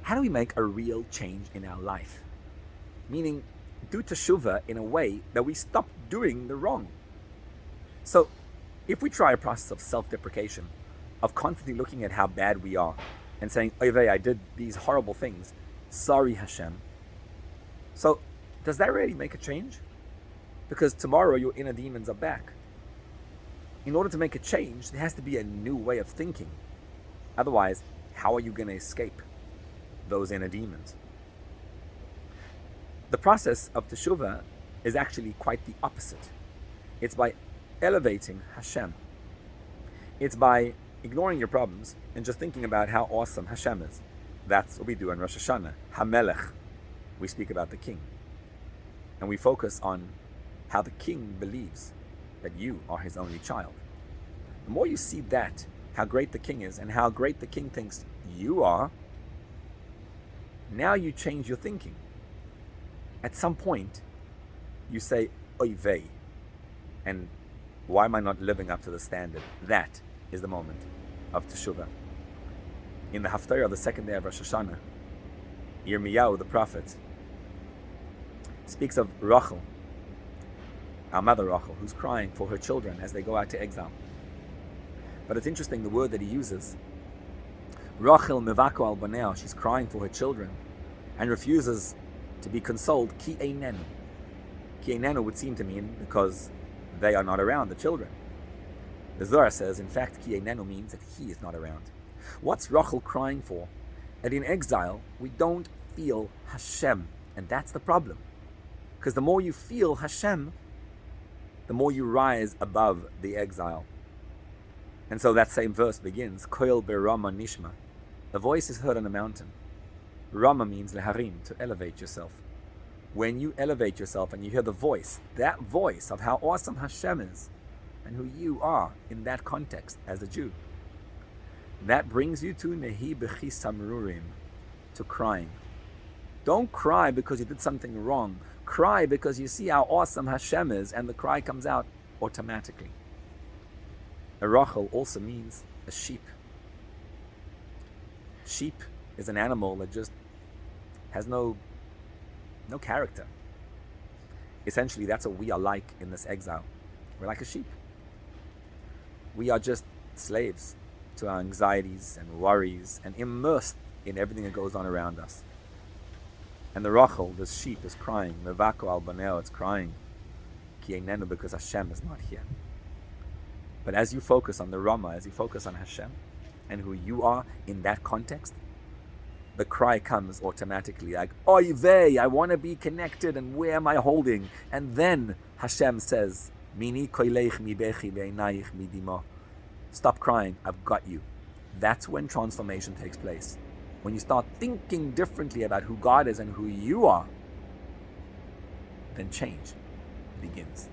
how do we make a real change in our life? Meaning, do teshuva in a way that we stop doing the wrong. So, if we try a process of self-deprecation, of constantly looking at how bad we are, and saying, Oy I did these horrible things, sorry Hashem. So, does that really make a change? Because tomorrow your inner demons are back. In order to make a change, there has to be a new way of thinking. Otherwise, how are you going to escape those inner demons? The process of teshuva is actually quite the opposite. It's by elevating Hashem. It's by ignoring your problems and just thinking about how awesome Hashem is. That's what we do in Rosh Hashanah. HaMelech. We speak about the king. And we focus on how the king believes that you are his only child. The more you see that, how great the king is and how great the king thinks you are, now you change your thinking. At some point, you say, Oy vey, and why am I not living up to the standard? That is the moment of Teshuvah. In the Haftarah of the second day of Rosh Hashanah, Yirmiyahu, the prophet, speaks of Rachel, our mother Rachel, who's crying for her children as they go out to exile. But it's interesting, the word that he uses, Rachel mevako al baneo, she's crying for her children and refuses to be consoled, ki einenu. Ki einenu would seem to mean because they are not around, the children. The Zohar says, in fact, ki einenu means that he is not around. What's Rachel crying for? That in exile, we don't feel Hashem. And that's the problem. Because the more you feel Hashem, the more you rise above the exile. And so that same verse begins, Koil berama nishma. A voice is heard on a mountain. Rama means leharim, to elevate yourself. When you elevate yourself and you hear the voice, that voice of how awesome Hashem is and who you are in that context as a Jew, that brings you to nehi bechi samrurim, to crying. Don't cry because you did something wrong. Cry because you see how awesome Hashem is, and the cry comes out automatically. A Rachel also means a sheep. Sheep is an animal that just has no character. Essentially, that's what we are like in this exile. We're like a sheep. We are just slaves to our anxieties and worries and immersed in everything that goes on around us. And the Rachel, this sheep, is crying. Mevako al baneo, it's crying. Ki einenu, because Hashem is not here. But as you focus on the Rama, as you focus on Hashem and who you are in that context, the cry comes automatically like, Oy vey, I want to be connected, and where am I holding? And then Hashem says, Mini koileich mi bechi ve'einaich mi dimo. Stop crying, I've got you. That's when transformation takes place. When you start thinking differently about who God is and who you are, then change begins.